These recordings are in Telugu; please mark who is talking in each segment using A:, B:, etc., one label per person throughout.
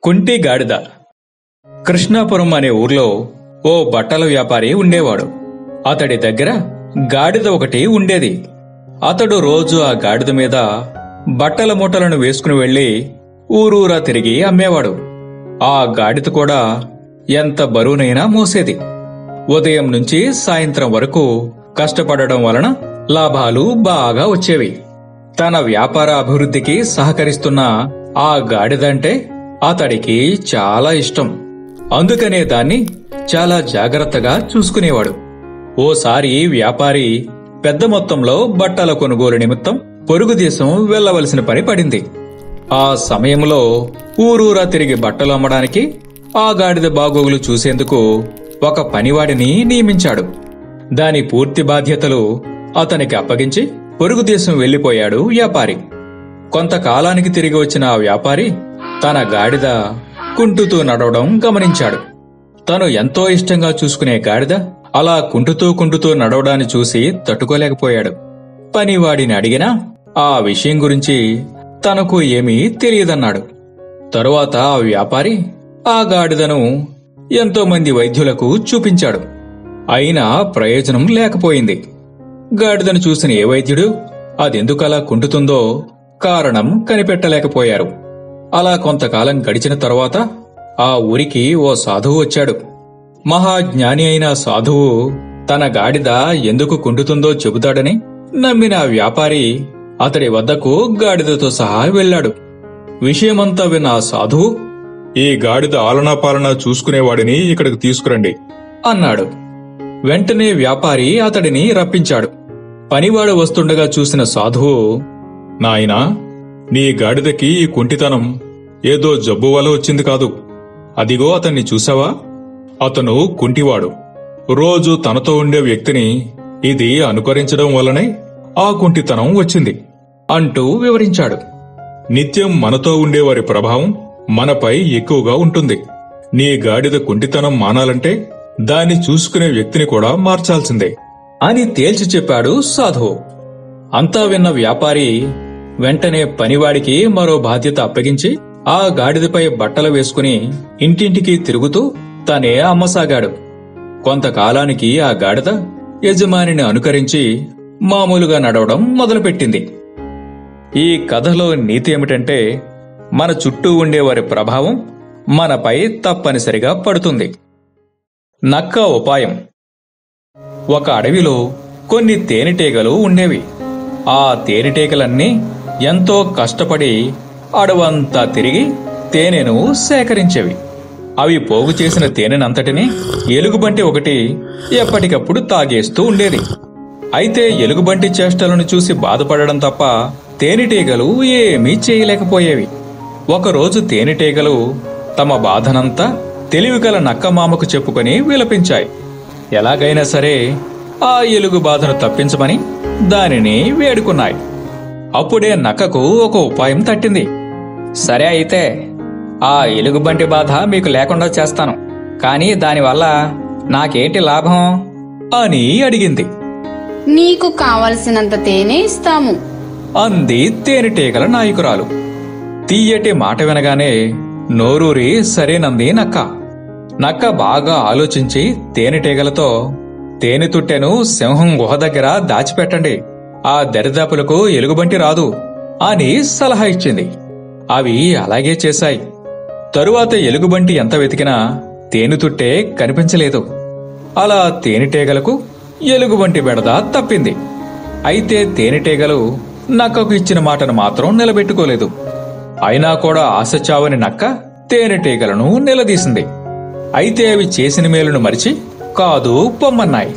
A: కుంటి గాడిద. కృష్ణాపురం అనే ఊర్లో ఓ బట్టల వ్యాపారి ఉండేవాడు. అతడి దగ్గర గాడిద ఒకటి ఉండేది. అతడు రోజు ఆ గాడిద మీద బట్టల మూటలను వేసుకుని వెళ్లి ఊరూరా తిరిగి అమ్మేవాడు. ఆ గాడిద కూడా ఎంత బరువునైనా మోసేది. ఉదయం నుంచి సాయంత్రం వరకు కష్టపడడం వలన లాభాలు బాగా వచ్చేవి. తన వ్యాపార అభివృద్ధికి సహకరిస్తున్న ఆ గాడిదంటే అతడికి చాలా ఇష్టం. అందుకనే దాన్ని చాలా జాగ్రత్తగా చూసుకునేవాడు. ఓసారి వ్యాపారి పెద్ద మొత్తంలో బట్టల కొనుగోలు నిమిత్తం పొరుగు దేశం వెళ్లవలసిన పని పడింది. ఆ సమయంలో ఊరూరా తిరిగి బట్టలు అమ్మడానికి ఆ గాడిద బాగోగులు చూసేందుకు ఒక పనివాడిని నియమించాడు. దాని పూర్తి బాధ్యతలు అతనికి అప్పగించి పొరుగు దేశం వెళ్లిపోయాడు వ్యాపారి. కొంతకాలానికి తిరిగి వచ్చిన ఆ వ్యాపారి తన గాడిద కుంటుతూ నడవడం గమనించాడు. తను ఎంతో ఇష్టంగా చూసుకునే గాడిద అలా కుంటుతూ నడవడాన్ని చూసి తట్టుకోలేకపోయాడు. పనివాడిని అడిగినా ఆ విషయం గురించి తనకు ఏమీ తెలియదన్నాడు. తరువాత ఆ వ్యాపారి ఆ గాడిదను ఎంతో మంది వైద్యులకు చూపించాడు. అయినా ప్రయోజనం లేకపోయింది. గాడిదను చూసిన ఏ వైద్యుడు అదెందుకలా కుంటుతుందో కారణం కనిపెట్టలేకపోయారు. అలా కొంతకాలం గడిచిన తరువాత ఆ ఊరికి ఓ సాధువు వచ్చాడు. మహాజ్ఞాని అయిన సాధువు తన గాడిద ఎందుకు కుంటుతుందో చెబుతాడని నమ్మిన వ్యాపారి అతడి వద్దకు గాడిదతో సహా వెళ్లాడు. విషయమంతా విన్న ఆ సాధువు,
B: ఈ గాడిద ఆలనాపాలనా చూసుకునేవాడిని ఇక్కడికి తీసుకురండి
A: అన్నాడు. వెంటనే వ్యాపారి అతడిని రప్పించాడు. పనివాడు వస్తుండగా చూసిన సాధువు,
B: నాయనా, నీ గాడిదకి ఈ కుంటితనం ఏదో జబ్బు వల్ల వచ్చింది కాదు. అదిగో అతన్ని చూసావా? అతను కుంటివాడు. రోజు తనతో ఉండే వ్యక్తిని ఇది అనుకరించడం వల్లనే ఆ కుంటితనం వచ్చింది
A: అంటూ వివరించాడు.
B: నిత్యం మనతో ఉండేవారి ప్రభావం మనపై ఎక్కువగా ఉంటుంది. నీ గాడిద కుంటితనం మానాలంటే దాన్ని చూసుకునే వ్యక్తిని కూడా మార్చాల్సిందే
A: అని తేల్చి చెప్పాడు సాధువు. అంతా విన్న వ్యాపారి వెంటనే పనివాడికి మరో బాధ్యత అప్పగించి ఆ గాడిదపై బట్టలు వేసుకుని ఇంటింటికి తిరుగుతూ తనే అమ్మసాగాడు. కొంతకాలానికి ఆ గాడిద యజమానిని అనుకరించి మామూలుగా నడవడం మొదలుపెట్టింది. ఈ కథలో నీతి ఏమిటంటే, మన చుట్టూ ఉండేవారి ప్రభావం మనపై తప్పనిసరిగా పడుతుంది. నక్క ఉపాయం. ఒక అడవిలో కొన్ని తేనెటీగలు ఉండేవి. ఆ తేనెటీగలన్నీ ఎంతో కష్టపడి అడవంతా తిరిగి తేనెను సేకరించేవి. అవి పోగు చేసిన తేనెనంతటినీ ఎలుగుబంటి ఒకటి ఎప్పటికప్పుడు తాగేస్తూ ఉండేది. అయితే ఎలుగుబంటి చేష్టలను చూసి బాధపడడం తప్ప తేనెటీగలు ఏమీ చేయలేకపోయేవి. ఒకరోజు తేనెటీగలు తమ బాధనంతా తెలివిగల నక్కమామకు చెప్పుకొని విలపించాయి. ఎలాగైనా సరే ఆ ఎలుగు బాధను తప్పించమని దానిని వేడుకున్నాయి. అప్పుడే నక్కకు ఒక ఉపాయం తట్టింది.
C: సరే, అయితే ఆ ఎలుగుబంటి బాధ మీకు లేకుండా చేస్తాను. కానీ దానివల్ల నాకేంటి లాభం
A: అని అడిగింది.
D: నీకు కావలసినంత తేనె ఇస్తాము
A: అంది తేనెటీగల నాయకురాలు. తీయటి మాట వినగానే నోరూరి సరేనంది నక్క. నక్క బాగా ఆలోచించి తేనెటీగలతో, తేనె తుట్టెను సింహం గుహ దగ్గర దాచిపెట్టండి, ఆ దరిదాపులకు ఎలుగుబంటి రాదు అని సలహా ఇచ్చింది. అవి అలాగే చేశాయి. తరువాత ఎలుగుబంటి ఎంత వెతికినా తేనెతుట్టే కనిపించలేదు. అలా తేనెటీగలకు ఎలుగుబంటి బెడద తప్పింది. అయితే తేనెటీగలు నక్కకు ఇచ్చిన మాటను మాత్రం నిలబెట్టుకోలేదు. అయినా కూడా ఆశ చావని నక్క తేనెటీగలను నిలదీసింది. అయితే అవి చేసిన మేలును మరిచి కాదు పొమ్మన్నాయి.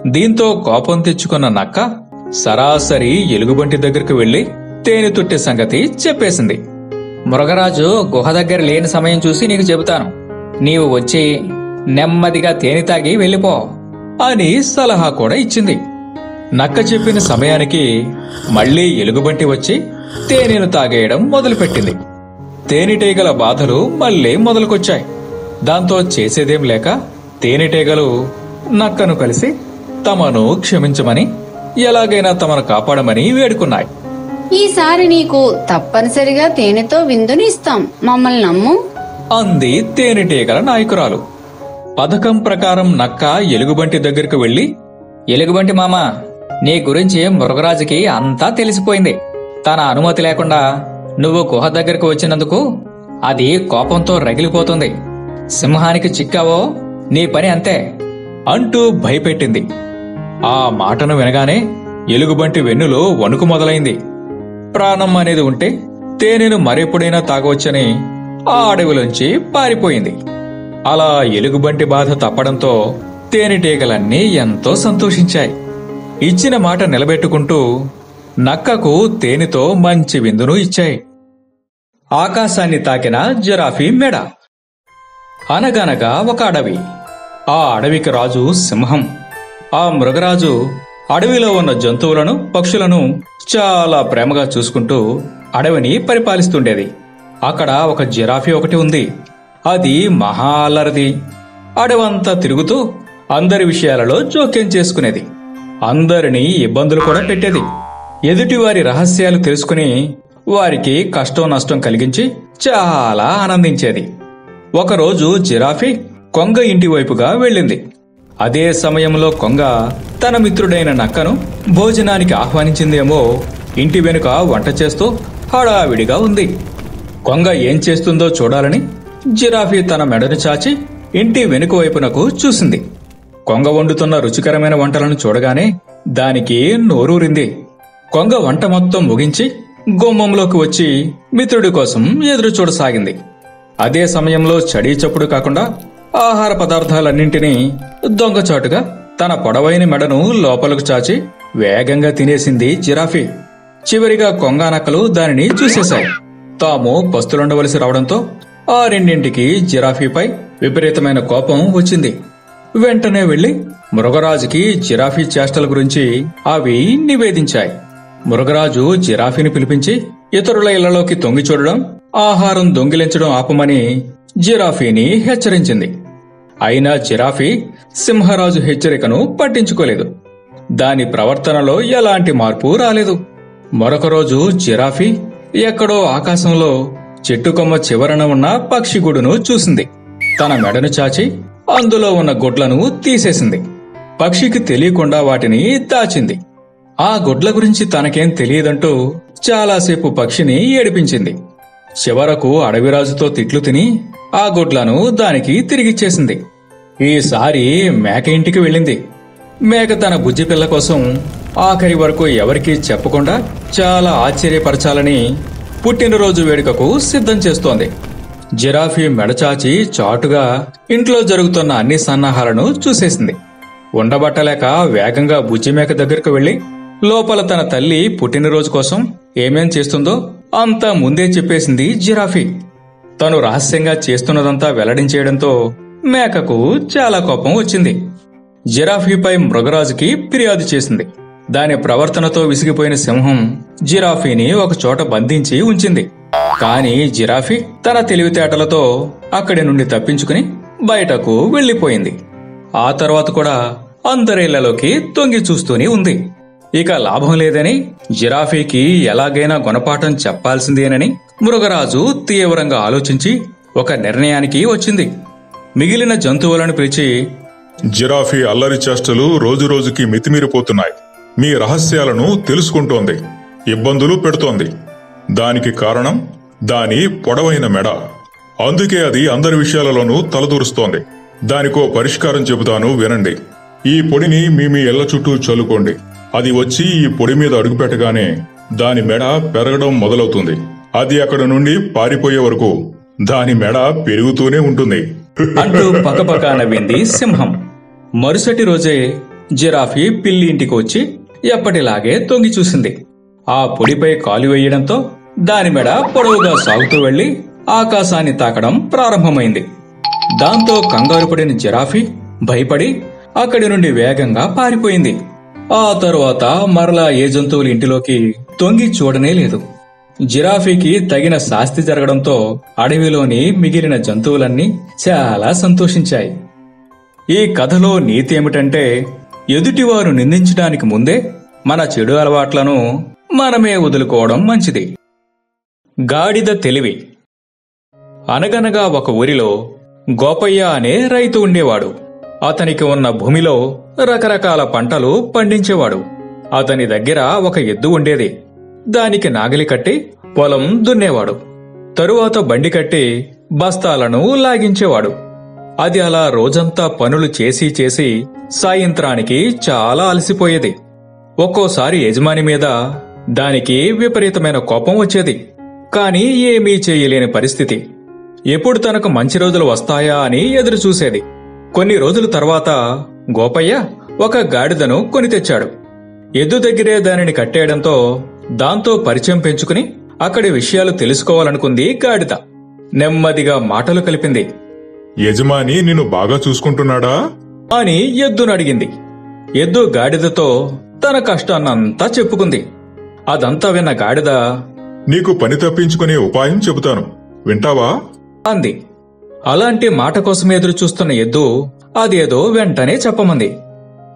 A: దీంతో కోపం తెచ్చుకున్న నక్క సరాసరి ఎలుగుబంటి దగ్గరకు వెళ్లి తేనెతుట్టె సంగతి చెప్పేసింది.
C: మృగరాజు గుహ దగ్గర లేని సమయం చూసి నీకు చెబుతాను. నీవు వచ్చి నెమ్మదిగా తేనె తాగి వెళ్ళిపో
A: అని సలహా కూడా ఇచ్చింది. నక్క చెప్పిన సమయానికి మళ్లీ ఎలుగుబంటి వచ్చి తేనెను తాగేయడం మొదలుపెట్టింది. తేనెటీగల బాధలు మళ్లీ మొదలుకొచ్చాయి. దాంతో చేసేదేం లేక తేనెటీగలు నక్కను కలిసి తమను క్షమించమని, ఎలాగైనా తమను కాపాడమని వేడుకున్నాయి.
D: ఈసారి నీకు తప్పనిసరిగా తేనెతో విందుని ఇస్తాం, మమ్మల్ని నమ్ము
A: అంది తేనెటీగల నాయకురాలు. పథకం ప్రకారం నక్క ఎలుగుబంటి దగ్గరకు వెళ్లి,
C: ఎలుగుబంటి మామ, నీ గురించి మృగరాజుకి అంతా తెలిసిపోయింది. తన అనుమతి లేకుండా నువ్వు గుహ దగ్గరకు వచ్చినందుకు అది కోపంతో రగిలిపోతుంది. సింహానికి చిక్కావో నీ పని అంతే
A: అంటూ భయపెట్టింది. ఆ మాటను వినగానే ఎలుగుబంటి వెన్నులో వణుకు మొదలైంది. ప్రాణం అనేది ఉంటే తేనెను మరెప్పుడైనా తాగవచ్చని ఆ అడవిలోంచి పారిపోయింది. అలా ఎలుగుబంటి బాధ తప్పడంతో తేనెటీగలన్నీ ఎంతో సంతోషించాయి. ఇచ్చిన మాట నిలబెట్టుకుంటూ నక్కకు తేనెతో మంచి విందును ఇచ్చాయి. ఆకాశాన్ని తాకిన జిరాఫీ మెడ. అనగనగా ఒక అడవి. ఆ అడవికి రాజు సింహం. ఆ మృగరాజు అడవిలో ఉన్న జంతువులను, పక్షులను చాలా ప్రేమగా చూసుకుంటూ అడవిని పరిపాలిస్తుండేది. అక్కడ ఒక జిరాఫీ ఒకటి ఉంది. అది మహా అల్లరిది. అడవంతా తిరుగుతూ అందరి విషయాలలో జోక్యం చేసుకునేది. అందరినీ ఇబ్బందులు కూడా పెట్టేది. ఎదుటివారి రహస్యాలు తెలుసుకుని వారికి కష్టం నష్టం కలిగించి చాలా ఆనందించేది. ఒకరోజు జిరాఫీ కొంగ ఇంటి వైపుగా వెళ్ళింది. అదే సమయంలో కొంగ తన మిత్రుడైన నక్కను భోజనానికి ఆహ్వానించిందేమో. ఇంటి వెనుక వంట చేస్తూ హడావిడిగా ఉంది. కొంగ ఏం చేస్తుందో చూడాలని జిరాఫీ తన మెడను చాచి ఇంటి వెనుక వైపునకు చూసింది. కొంగ వండుతున్న రుచికరమైన వంటలను చూడగానే దానికి నోరూరింది. కొంగ వంట మొత్తం ముగించి గుమ్మంలోకి వచ్చి మిత్రుడి కోసం ఎదురు చూడసాగింది. అదే సమయంలో చడీ చప్పుడు కాకుండా ఆహార పదార్థాలన్నింటినీ దొంగచాటుగా తన పొడవైన మెడను లోపలకు చాచి వేగంగా తినేసింది జిరాఫీ. చివరిగా కొంగ నక్కలు దానిని చూసేశాయి. తాము పస్తులుండవలసి రావడంతో ఆ రెండింటికి జిరాఫీపై విపరీతమైన కోపం వచ్చింది. వెంటనే వెళ్లి మృగరాజుకి జిరాఫీ చేష్టల గురించి అవి నివేదించాయి. మృగరాజు జిరాఫీని పిలిపించి ఇతరుల ఇళ్లలోకి తొంగి చూడడం, ఆహారం దొంగిలించడం ఆపమని జిరాఫీని హెచ్చరించింది. అయినా జిరాఫీ సింహరాజు హెచ్చరికను పట్టించుకోలేదు. దాని ప్రవర్తనలో ఎలాంటి మార్పు రాలేదు. మరొక రోజు జిరాఫీ ఎక్కడో ఆకాశంలో చెట్టుకొమ్మ చివరన ఉన్న పక్షిగూడును చూసింది. తన మెడను చాచి అందులో ఉన్న గుడ్లను తీసేసింది. పక్షికి తెలియకుండా వాటిని దాచింది. ఆ గుడ్ల గురించి తనకేం తెలియదంటూ చాలాసేపు పక్షిని ఏడిపించింది. చివరకు అడవిరాజుతో తిట్లు తిని ఆ గుడ్లను దానికి తిరిగిచ్చేసింది. ఈసారి మేక ఇంటికి వెళ్ళింది. మేక తన బుజ్జి పిల్ల కోసం ఆఖరి వరకు ఎవరికీ చెప్పకుండా చాలా ఆశ్చర్యపరచాలని పుట్టినరోజు వేడుకకు సిద్ధం చేస్తోంది. జిరాఫీ మెడచాచి చాటుగా ఇంట్లో జరుగుతున్న అన్ని సన్నాహాలను చూసేసింది. ఉండబట్టలేక వేగంగా బుజ్జి మేక దగ్గరకు వెళ్లి లోపల తన తల్లి పుట్టినరోజు కోసం ఏమేం చేస్తుందో అంతా ముందే చెప్పేసింది జిరాఫీ. తను రహస్యంగా చేస్తున్నదంతా వెల్లడించేయడంతో మేకకు చాలా కోపం వచ్చింది. జిరాఫీపై మృగరాజుకి ఫిర్యాదు చేసింది. దాని ప్రవర్తనతో విసిగిపోయిన సింహం జిరాఫీని ఒక చోట బంధించి ఉంచింది. కాని జిరాఫీ తన తెలివితేటలతో అక్కడి నుండి తప్పించుకుని బయటకు వెళ్లిపోయింది. ఆ తర్వాత కూడా అందరిళ్లలోకి తొంగి చూస్తూనే ఉంది. ఇక లాభం లేదని జిరాఫీకి ఎలాగైనా గుణపాఠం చెప్పాల్సిందేనని మృగరాజు తీవ్రంగా ఆలోచించి ఒక నిర్ణయానికి వచ్చింది. మిగిలిన జంతువులను పిలిచి,
B: జిరాఫీ అల్లరి చేష్టలు రోజురోజుకి మితిమీరిపోతున్నాయి. మీ రహస్యాలను తెలుసుకుంటోంది, ఇబ్బందులు పెడుతోంది. దానికి కారణం దాని పొడవైన మెడ. అందుకే అది అందరి విషయాలలోనూ తలదూరుస్తోంది. దానికో పరిష్కారం చెబుతాను, వినండి. ఈ పొడిని మీ ఇళ్ల చుట్టూ చల్లుకోండి. అది వచ్చి ఈ పొడి మీద అడుగుపెట్టగానే దాని మెడ పెరగడం మొదలవుతుంది. అది అక్కడ నుండి పారిపోయే వరకు దాని మెడ పెరుగుతూనే ఉంటుంది
A: అంటూ పకపక నవ్వింది సింహం. మరుసటి రోజే జిరాఫీ పిల్లి ఇంటికి వచ్చి ఎప్పటిలాగే తొంగి చూసింది. ఆ పొడిపై కాలు వేయడంతో దాని మెడ పొడవుగా సాగుతూ వెళ్లి ఆకాశాన్ని తాకడం ప్రారంభమైంది. దాంతో కంగారు పడిన జిరాఫీ భయపడి అక్కడి నుండి వేగంగా పారిపోయింది. ఆ తరువాత మరలా ఏ జంతువుల ఇంటిలోకి తొంగి చూడనే లేదు. జిరాఫీకి తగిన శాస్తి జరగడంతో అడవిలోని మిగిలిన జంతువులన్నీ చాలా సంతోషించాయి. ఈ కథలో నీతి ఏమిటంటే, ఎదుటివారు నిందించడానికి ముందే మన చెడు అలవాట్లను మనమే వదులుకోవడం మంచిది. గాడిద తెలివి. అనగనగా ఒక ఊరిలో గోపయ్య అనే రైతు ఉండేవాడు. అతనికి ఉన్న భూమిలో రకరకాల పంటలు పండించేవాడు. అతని దగ్గర ఒక ఎద్దు ఉండేది. దానికి నాగలి కట్టి పొలం దున్నేవాడు. తరువాత బండి కట్టి బస్తాలను లాగించేవాడు. అది అలా రోజంతా పనులు చేసి చేసి సాయంత్రానికి చాలా అలసిపోయేది. ఒక్కోసారి యజమాని మీద దానికి విపరీతమైన కోపం వచ్చేది. కాని ఏమీ చేయలేని పరిస్థితి. ఎప్పుడు తనకు మంచి రోజులు వస్తాయా అని ఎదురుచూసేది. కొన్ని రోజుల తర్వాత గోపయ్య ఒక గాడిదను కొని తెచ్చాడు. ఎద్దు దగ్గరే దానిని కట్టేయడంతో దాంతో పరిచయం పెంచుకుని అక్కడి విషయాలు తెలుసుకోవాలనుకుంది గాడిద. నెమ్మదిగా మాటలు కలిపింది.
B: యజమాని నిన్ను బాగా చూసుకుంటున్నాడా
A: అని ఎద్దును అడిగింది. ఎద్దు గాడిదతో తన కష్టాన్నంతా చెప్పుకుంది. అదంతా విన్న గాడిద
B: నీకు పని తప్పించుకునే ఉపాయం చెబుతాను, వింటావా
A: అంది. అలాంటి మాట కోసం ఎదురు చూస్తున్న ఎద్దు అదేదో వెంటనే చెప్పమంది.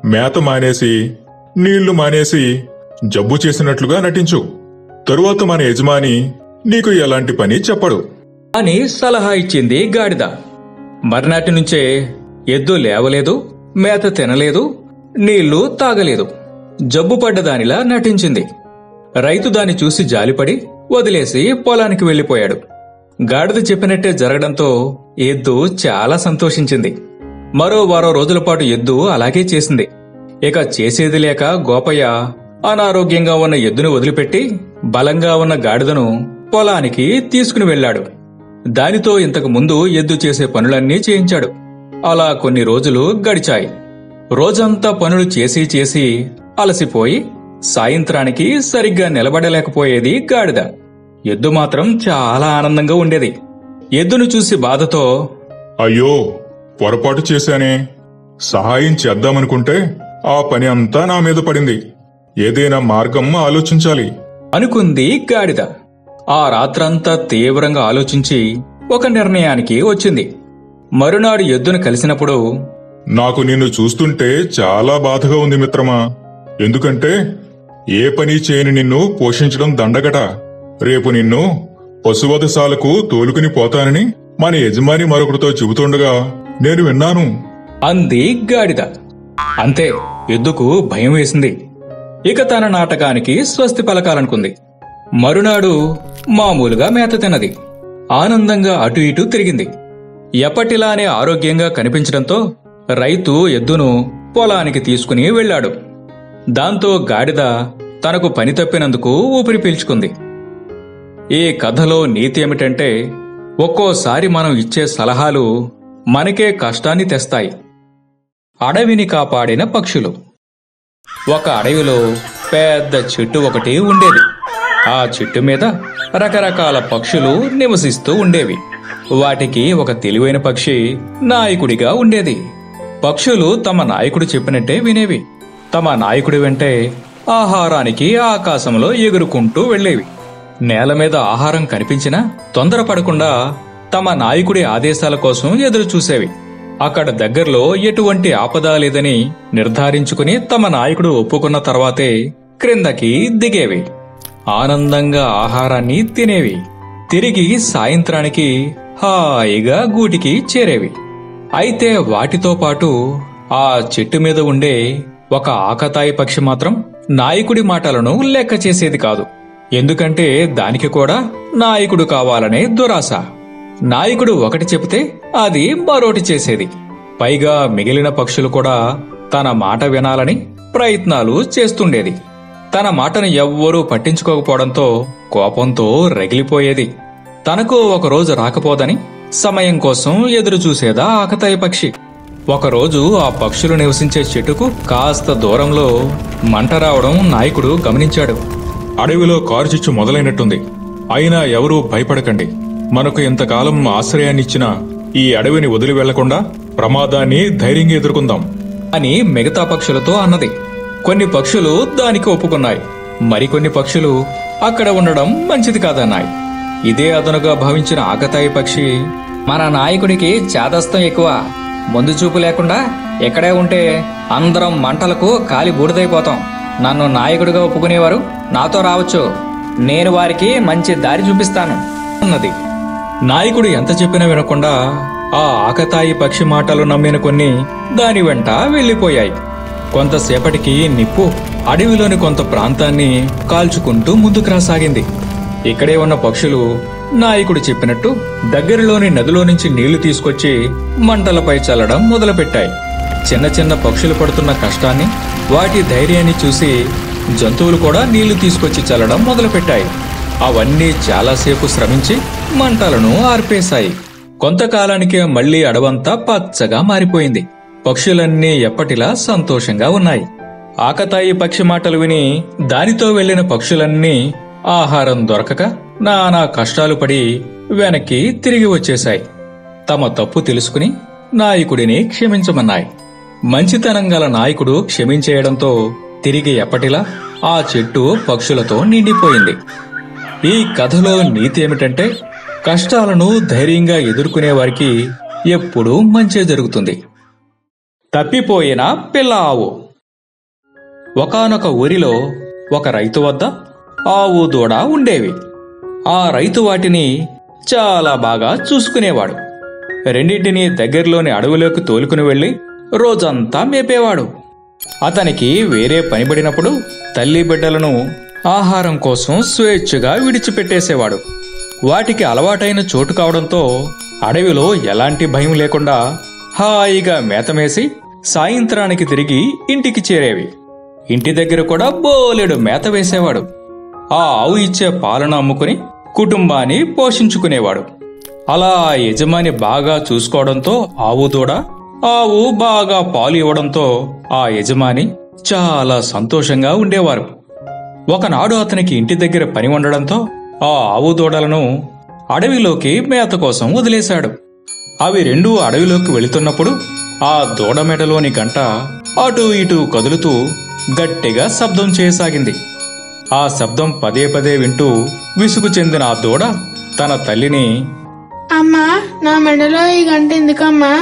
B: మేత మానేసి నీళ్లు మానేసి జబ్బు చేసినట్లుగా నటించు. తరువాత మన యజమాని నీకు ఎలాంటి పని చెప్పడు
A: అని సలహా ఇచ్చింది గాడిద. మర్నాటి నుంచే ఎద్దు లేవలేదు, మేత తినలేదు, నీళ్లు తాగలేదు. జబ్బు పడ్డదానిలా నటించింది. రైతు దాన్ని చూసి జాలిపడి వదిలేసి పొలానికి వెళ్లిపోయాడు. గాడిద చెప్పినట్టే జరగడంతో ఎద్దు చాలా సంతోషించింది. మరో వారం రోజుల పాటు ఎద్దు అలాగే చేసింది. ఇక చేసేది లేక గోపయ్య అనారోగ్యంగా ఉన్న ఎద్దును వదిలిపెట్టి బలంగా ఉన్న గాడిదను పొలానికి తీసుకుని వెళ్లాడు. దానితో ఇంతకు ముందు ఎద్దు చేసే పనులన్నీ చేయించాడు. అలా కొన్ని రోజులు గడిచాయి. రోజంతా పనులు చేసి చేసి అలసిపోయి సాయంత్రానికి సరిగ్గా నిలబడలేకపోయేది గాడిద. ఎద్దు మాత్రం చాలా ఆనందంగా ఉండేది. ఎద్దును చూసి బాధతో
B: అయ్యో పొరపాటు చేశానే, సహాయం చేద్దామనుకుంటే ఆ పని అంతా నా మీద పడింది. ఏదైనా మార్గం ఆలోచించాలి
A: అనుకుంది గాడిద. ఆ రాత్రంతా తీవ్రంగా ఆలోచించి ఒక నిర్ణయానికి వచ్చింది. మరునాడు ఎద్దును కలిసినప్పుడు
B: నాకు నిన్ను చూస్తుంటే చాలా బాధగా ఉంది మిత్రమా. ఎందుకంటే ఏ పని చేయని నిన్ను పోషించడం దండగట. రేపు నిన్ను పశువధశాలకు తోలుకుని పోతానని మన యజమాని మరొకరితో చెబుతుండగా నేను విన్నాను
A: అంది గాడిద. అంతే, ఎద్దుకు భయం వేసింది. ఇక తన నాటకానికి స్వస్తి పలకాలనుకుంది. మరునాడు మామూలుగా మేత తిన్నది. ఆనందంగా అటు ఇటు తిరిగింది. ఎప్పటిలానే ఆరోగ్యంగా కనిపించడంతో రైతు ఎద్దును పొలానికి తీసుకుని వెళ్లాడు. దాంతో గాడిద తనకు పని తప్పినందుకు ఊపిరి పీల్చుకుంది. ఈ కథలో నీతి ఏమిటంటే, ఒక్కోసారి మనం ఇచ్చే సలహాలు మనకే కష్టాన్ని తెస్తాయి. అడవిని కాపాడిన పక్షులు. ఒక అడవిలో పెద్ద చెట్టు ఒకటి ఉండేది. ఆ చెట్టు మీద రకరకాల పక్షులు నివసిస్తూ ఉండేవి. వాటికి ఒక తెలివైన పక్షి నాయకుడిగా ఉండేది. పక్షులు తమ నాయకుడు చెప్పినట్టే వినేవి. తమ నాయకుడి వెంటే ఆహారానికి ఆకాశంలో ఎగురుకుంటూ వెళ్లేవి. నేల మీద ఆహారం కనిపించినా తొందరపడకుండా తమ నాయకుడి ఆదేశాల కోసం ఎదురు చూసేవి. అక్కడ దగ్గరలో ఎటువంటి ఆపద లేదని నిర్ధారించుకుని తమ నాయకుడు ఒప్పుకున్న తర్వాతే క్రిందకి దిగేవి. ఆనందంగా ఆహారాన్ని తినేవి. తిరిగి సాయంత్రానికి హాయిగా గూటికి చేరేవి. అయితే వాటితో పాటు ఆ చెట్టు మీద ఉండే ఒక ఆకతాయి పక్షి మాత్రం నాయకుడి మాటలను లెక్క చేసేది కాదు. ఎందుకంటే దానికి కూడా నాయకుడు కావాలనే దురాశ. నాయకుడు ఒకటి చెబితే అది మరోటి చేసేది. పైగా మిగిలిన పక్షులు కూడా తన మాట వినాలని ప్రయత్నాలు చేస్తుండేది. తన మాటను ఎవ్వరూ పట్టించుకోకపోవడంతో కోపంతో రగిలిపోయేది. తనకు ఒకరోజు రాకపోదని సమయం కోసం ఎదురు చూసేదా ఆకతాయి పక్షి. ఒకరోజు ఆ పక్షులు నివసించే చెట్టుకు కాస్త దూరంలో మంట రావడం నాయకుడు గమనించాడు.
B: అడవిలో కారుచిచ్చు మొదలైనట్టుంది. అయినా ఎవరూ భయపడకండి. మనకు ఇంతకాలం ఆశ్రయాన్నిచ్చిన ఈ అడవిని వదిలి వెళ్లకుండా ప్రమాదాన్ని ధైర్యంగా ఎదుర్కొందాం
A: అని మిగతా పక్షులతో అన్నది. కొన్ని పక్షులు దానికి ఒప్పుకున్నాయి. మరికొన్ని పక్షులు అక్కడ ఉండడం మంచిది కాదన్నాయి. ఇదే అదనుగా భావించిన ఆకతాయి పక్షి,
C: మన నాయకుడికి చాదస్తం ఎక్కువ. ముందు చూపు లేకుండా ఎక్కడే ఉంటే అందరం మంటలకు కాలి బూడిదైపోతాం. నన్ను నాయకుడిగా ఒప్పుకునేవారు నాతో రావచ్చు. నేను వారికి మంచి దారి చూపిస్తాను
A: అన్నది. నాయకుడు ఎంత చెప్పినా వినకుండా ఆ ఆకతాయి పక్షి మాటలు నమ్మిన కొన్ని దాని వెంట వెళ్లిపోయాయి. కొంతసేపటికి నిప్పు అడవిలోని కొంత ప్రాంతాన్ని కాల్చుకుంటూ ముందుకు రాసాగింది. ఇక్కడే ఉన్న పక్షులు నాయకుడు చెప్పినట్టు దగ్గరలోని నదిలో నుంచి నీళ్లు తీసుకొచ్చి మంటలపై చల్లడం మొదలుపెట్టాయి. చిన్న చిన్న పక్షులు పడుతున్న కష్టాన్ని, వాటి ధైర్యాన్ని చూసి జంతువులు కూడా నీళ్లు తీసుకొచ్చి చల్లడం మొదలుపెట్టాయి. అవన్నీ చాలాసేపు శ్రమించి మంటలను ఆర్పేశాయి. కొంతకాలానికే మళ్లీ అడవంతా పచ్చగా మారిపోయింది. పక్షులన్నీ ఎప్పటిలా సంతోషంగా ఉన్నాయి. ఆకతాయి పక్షి మాటలు విని దానితో వెళ్లిన పక్షులన్నీ ఆహారం దొరకక నానా కష్టాలు పడి వెనక్కి తిరిగి వచ్చేశాయి. తమ తప్పు తెలుసుకుని నాయకుడిని క్షమించమన్నాయి. మంచితనం గల నాయకుడు క్షమించేయడంతో తిరిగి ఎప్పటిలా ఆ చెట్టు పక్షులతో నిండిపోయింది. ఈ కథలో నీతి ఏమిటంటే, కష్టాలను ధైర్యంగా ఎదుర్కొనే వారికి ఎప్పుడూ మంచే జరుగుతుంది. తప్పిపోయిన పిల్ల ఆవు. ఒకానొక ఊరిలో ఒక రైతు వద్ద ఆవు దూడ ఉండేవి. ఆ రైతు వాటిని చాలా బాగా చూసుకునేవాడు. రెండింటినీ దగ్గరలోని అడవిలోకి తోలుకుని వెళ్లి రోజంతా మేపేవాడు. అతనికి వేరే పనిపడినప్పుడు తల్లి బిడ్డలను ఆహారం కోసం స్వేచ్ఛగా విడిచిపెట్టేసేవాడు. వాటికి అలవాటైన చోటు కావడంతో అడవిలో ఎలాంటి భయం లేకుండా హాయిగా మేతమేసి సాయంత్రానికి తిరిగి ఇంటికి చేరేవి. ఇంటి దగ్గర కూడా బోలెడు మేత వేసేవాడు. ఆ ఆవు ఇచ్చే పాలను అమ్ముకుని కుటుంబాన్ని పోషించుకునేవాడు. అలా యజమాని బాగా చూసుకోవడంతో ఆవు దూడ, ఆవు బాగా పాలు ఇవ్వడంతో ఆ యజమాని చాలా సంతోషంగా ఉండేవారు. ఒకనాడు అతనికి ఇంటి దగ్గర పని ఉండడంతో ఆ ఆవు దూడలను అడవిలోకి మేత కోసం వదిలేశాడు. అవి రెండూ అడవిలోకి వెళుతున్నప్పుడు ఆ దూడ మెడలోని గంట అటూ ఇటూ కదులుతూ గట్టిగా శబ్దం చేయసాగింది. ఆ శబ్దం పదే పదే వింటూ విసుగు చెందిన ఆ దూడ తన తల్లిని,
E: అమ్మా, నా మెడలో ఈ గంట ఎందుకమ్మా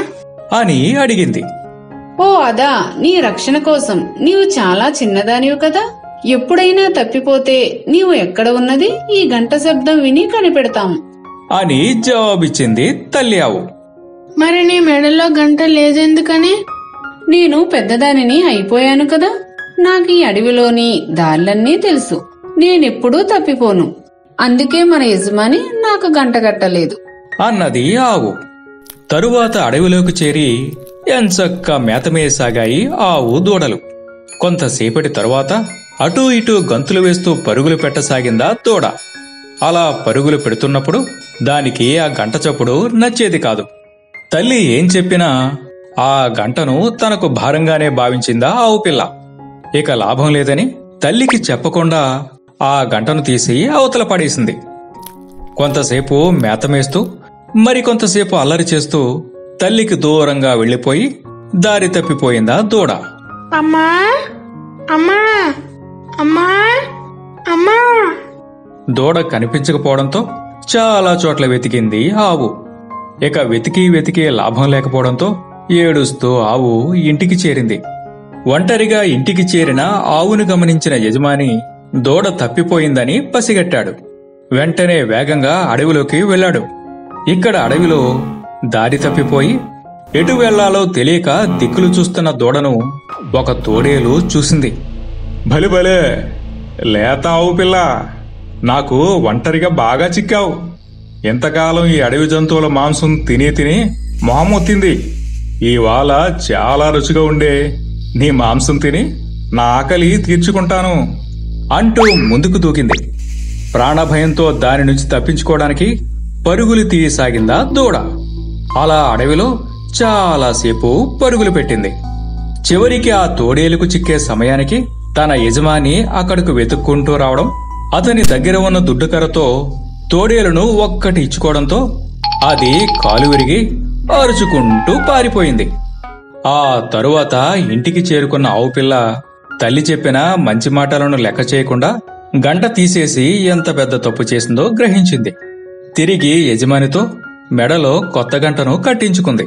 A: అని అడిగింది.
D: ఓ అదా, నీ రక్షణ కోసం. నీవు చాలా చిన్నదానివి కదా, ఎప్పుడైనా తప్పిపోతే నీవు ఎక్కడ ఉన్నది ఈ గంట శబ్దం విని కనిపెడతాము
A: అని జవాబిచ్చింది తల్లి ఆవు.
E: మరి నీ మెడలో గంట లేదెందుకని?
D: నేను పెద్దదానిని అయిపోయాను కదా, నాకు ఈ అడవిలోని దారులన్నీ తెలుసు. నేనెప్పుడూ తప్పిపోను. అందుకే మన యజమాని నాకు గంట కట్టలేదు
A: అన్నది ఆవు. తరువాత అడవిలోకి చేరి ఎంచక్కా మేతమేసాగాయి ఆవు దూడలు. కొంతసేపటి తరువాత అటూ ఇటూ గంతులు వేస్తూ పరుగులు పెట్టసాగిందా దూడ. అలా పరుగులు పెడుతున్నప్పుడు దానికి ఆ గంట చప్పుడు నచ్చేది కాదు. తల్లి ఏం చెప్పినా ఆ గంటను తనకు భారంగానే భావించిందా ఆవు పిల్ల. ఇక లాభం లేదని తల్లికి చెప్పకుండా ఆ గంటను తీసి అవతల పడేసింది. కొంతసేపు మేతమేస్తూ మరికొంతసేపు అల్లరి చేస్తూ తల్లికి దూరంగా వెళ్లిపోయి దారి తప్పిపోయిందా దూడ.
E: అమ్మా, అమ్మా, అమ్మా, అమ్మా.
A: దూడ కనిపించకపోవడంతో చాలా చోట్ల వెతికింది ఆవు. ఇక వెతికి లాభం లేకపోవడంతో ఏడుస్తూ ఆవు ఇంటికి చేరింది. ఒంటరిగా ఇంటికి చేరిన ఆవును గమనించిన యజమాని దూడ తప్పిపోయిందని పసిగట్టాడు. వెంటనే వేగంగా అడవిలోకి వెళ్లాడు. ఇక్కడ అడవిలో దారి తప్పిపోయి ఎటు వెళ్లాలో తెలియక దిక్కులు చూస్తున్న దూడను ఒక తోడేలు చూసింది.
B: భలే లేత ఆవు పిల్ల, నాకు ఒంటరిగా బాగా చిక్కావు. ఎంతకాలం ఈ అడవి జంతువుల మాంసం తిని తిని మొహమొత్తింది. ఇవాళ చాలా రుచిగా ఉండే నీ మాంసం తిని నా ఆకలి తీర్చుకుంటాను
A: అంటూ ముందుకు దూకింది. ప్రాణభయంతో దాని నుంచి తప్పించుకోవడానికి పరుగులు తీయసాగిందా దూడ. అలా అడవిలో చాలాసేపు పరుగులు పెట్టింది. చివరికి ఆ తోడేలుకు చిక్కే సమయానికి తన యజమాని అక్కడకు వెతుక్కుంటూ రావడం, అతని దగ్గర ఉన్న దుడ్డుకర్రతో తోడేలును ఒక్కటి ఇచ్చుకోవడంతో అది కాలు విరిగి అరుచుకుంటూ పారిపోయింది. ఆ తరువాత ఇంటికి చేరుకున్న ఆవు పిల్ల తల్లి చెప్పిన మంచి మాటలను లెక్క చేయకుండా గంట తీసేసి ఎంత పెద్ద తప్పు చేసిందో గ్రహించింది. తిరిగి యజమానితో మెడలో కొత్త గంటను కట్టించుకుంది.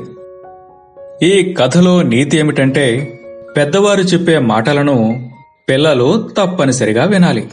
A: ఈ కథలో నీతి ఏమిటంటే, పెద్దవారు చెప్పే మాటలను పిల్లలు తప్పనిసరిగా వినాలి.